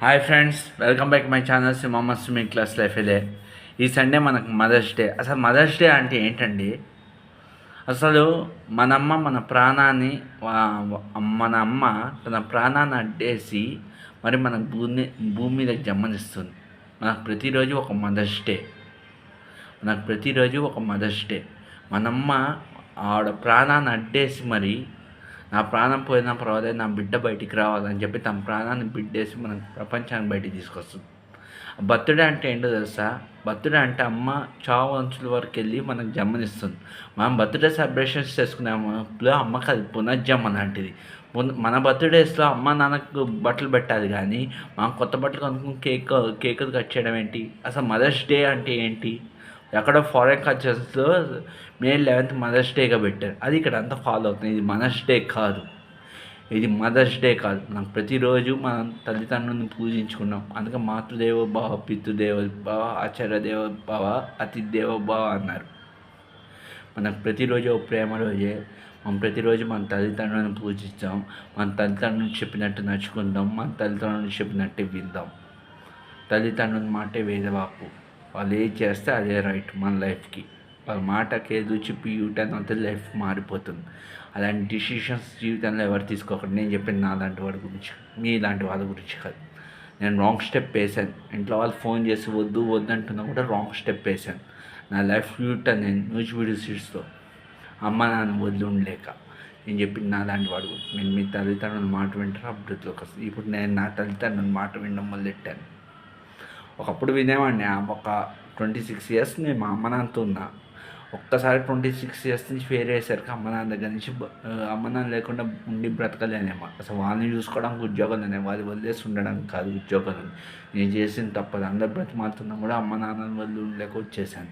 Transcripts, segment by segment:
Hi friends, welcome back my channel Mohammed Sumi class లైఫ్లే. ఈ Sunday మనకు మదర్స్ డే. అసలు మదర్స్ డే అంటే ఏంటండి? అసలు మన ప్రాణాన్ని మన అమ్మ తన ప్రాణాన్ని అడ్డేసి మరి మన భూమి మీదకి జన్మనిస్తుంది. మనకు ప్రతిరోజు ఒక మదర్స్ డే. మనమ్మ ఆవిడ ప్రాణాన్ని అడ్డేసి మరి నా ప్రాణం పోయినా పర్వాలేదు, నా బిడ్డ బయటికి రావాలని చెప్పి తన ప్రాణాన్ని బిడ్డేసి మనం ప్రపంచాన్ని బయటికి తీసుకొస్తుంది. బర్త్డే అంటే ఏంటో తెలుసా? బర్త్డే అంటే అమ్మ చావు అంచుల వరకు వెళ్ళి మనకు జన్మనిస్తుంది. మనం బర్త్డే సెలబ్రేషన్స్ చేసుకున్నాము, ఇప్పుడు అమ్మకి అది పునర్జన్మ లాంటిది. మన బర్త్డేస్లో అమ్మ నాన్నకు బట్టలు పెట్టాలి, కానీ మనం కొత్త బట్టలు కొనుక్కుని కేకులు కట్ చేయడం ఏంటి? అసలు మదర్స్ డే అంటే ఏంటి? ఎక్కడో ఫారెన్ కల్చర్స్లో మే 11th మదర్స్ డేగా పెట్టారు. అది ఇక్కడ అంతా ఫాలో అవుతుంది. ఇది మదర్స్ డే కాదు. మనం ప్రతిరోజు మనం తల్లిదండ్రులను పూజించుకున్నాం. అందుకే మాతృదేవో భవ, పితృదేవ భవ, ఆచార్యదేవో భవ, అతిథిదేవో భవ అన్నారు. మనకు ప్రతిరోజు ప్రేమ రోజే. మనం ప్రతిరోజు మన తల్లిదండ్రులను పూజిస్తాం, మన తల్లిదండ్రులు చెప్పినట్టు నడుచుకుందాం, మన తల్లిదండ్రులు చెప్పినట్టు విందాం. తల్లిదండ్రుల మాటే వేదవాకు. వాళ్ళు ఏది చేస్తే అదే రైట్ మన లైఫ్కి. వాళ్ళ మాటకి ఏది చెప్పి యూటర్న్ అవుతే లైఫ్ మారిపోతుంది. అలాంటి డిసిషన్స్ జీవితంలో ఎవరు తీసుకోకండి. నేను చెప్పింది నా లాంటి వాడి గురించి, మీ లాంటి వాళ్ళ గురించి కాదు. నేను రాంగ్ స్టెప్ వేసాను. ఇంట్లో వాళ్ళు ఫోన్ చేసి వద్దు అంటున్నా కూడా రాంగ్ స్టెప్ వేసాను. నా లైఫ్ యూటర్న్ నేను న్యూస్ వీడియో సీట్స్లో అమ్మ నాన్న వదిలి ఉండలేక నేను చెప్పింది నా లాంటి వాడు గురించి. నేను మీ తల్లిదండ్రుల మాట వింటారు, అభివృద్ధిలోకి వస్తుంది. ఇప్పుడు నేను నా తల్లిదండ్రుల మాట వినడం మొదలెట్టాను. ఒకప్పుడు వినేవాడిని. ఒక 26 ఇయర్స్ నేను మా అమ్మ నాన్నతో ఉన్నా. ఒక్కసారి 26 ఇయర్స్ నుంచి వేరే అయ్యేసరికి అమ్మ నాన్న దగ్గర నుంచి అమ్మ నాన్న లేకుండా ఉండి బ్రతకలేనేమో. అసలు వాళ్ళని చూసుకోవడానికి ఉద్యోగాలు ఉన్నాయి, వాళ్ళు వదిలేసి ఉండడానికి కాదు ఉద్యోగాలు. నేను చేసిన తప్పదు. అందరు బ్రతిమాలుతున్నా కూడా అమ్మ నాన్నని వదిలి ఉండలేక వచ్చేసాను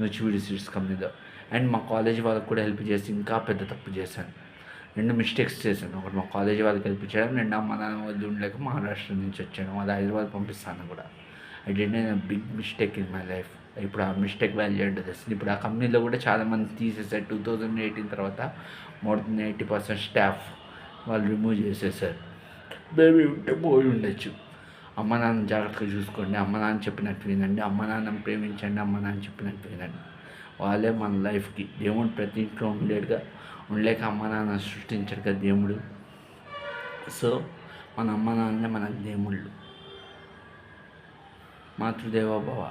న్యూచివిడి సీట్స్ కంపెనీలో. అండ్ మా కాలేజీ వాళ్ళకి కూడా హెల్ప్ చేసి ఇంకా పెద్ద తప్పు చేశాను. 2 మిస్టేక్స్ చేశాను. ఒకటి మా కాలేజీ వాళ్ళకి హెల్ప్ చేయడం, 2 అమ్మ నాన్న వదిలి ఉండలేక మహారాష్ట్ర నుంచి వచ్చాను. వాళ్ళు హైదరాబాద్ పంపిస్తాను కూడా. I did a big mistake in my life. ఇప్పుడు ఆ మిస్టేక్ వాల్యూ ఏంటో తెలుస్తుంది. ఇప్పుడు ఆ కంపెనీలో కూడా చాలామంది తీసేసారు. 2018 తర్వాత మోర్ దెన్ 80% స్టాఫ్ వాళ్ళు రిమూవ్ చేసేసారు. బేబీ ఉంటే పోయి ఉండొచ్చు. అమ్మ నాన్న జాగ్రత్తగా చూసుకోండి, అమ్మ నాన్న చెప్పినట్టు వినండి, అమ్మ నాన్న ప్రేమించండి, అమ్మ నాన్న చెప్పినట్టు వినండి. వాళ్ళే మన లైఫ్కి. దేవుడు ప్రతి ఇంట్లో ఉండలేక అమ్మ నాన్న సృష్టించారు కదా దేవుడు. సో మన అమ్మ నాన్నే మనకు దేవుళ్ళు. మాతృదేవో భవ.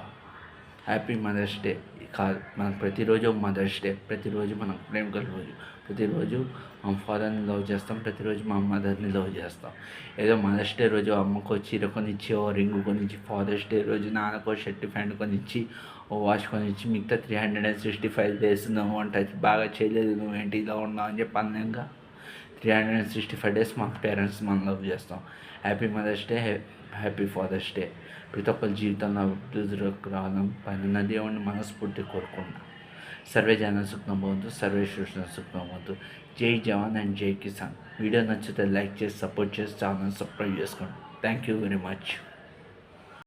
Happy Mother's Day. కాదు, మనకు ప్రతిరోజు మదర్స్ డే. ప్రతిరోజు మనకు ప్రేమికుల రోజు. ప్రతిరోజు మా ఫాదర్ని లవ్ చేస్తాం, ప్రతిరోజు మా మదర్ని లవ్ చేస్తాం. ఏదో మదర్స్ డే రోజు అమ్మకో చీర కొనిచ్చి, ఓ రింగు కొనిచ్చి, ఫాదర్స్ డే రోజు నాన్నకో షర్ట్ ప్యాంట్ కొనిచ్చి, ఓ వాచ్ కొనిచ్చి, మిగతా 365 days నువ్వు వంట బాగా చేయలేదు, నువ్వేంటి ఇలా ఉన్నావు అని చెప్పి అన్నాక 365 days మా పేరెంట్స్ మనం లవ్ చేస్తాం. Happy Mother's Day, happy Father's Day. ప్రతి ఒక్కరి జీవితంలో అభివృద్ధిలోకి రావడం పైన దేవుడిని మనస్ఫూర్తి కోరుకుంటున్నాను. సర్వే జన సుఖం భవంతు, సర్వే సృష్టి సుఖం భవంతు. జై జవాన్ అండ్ జై కిసాన్. వీడియో నచ్చితే లైక్ చేసి సపోర్ట్ చేసి ఛానల్ సబ్స్క్రైబ్ చేసుకోండి. Thank you very much.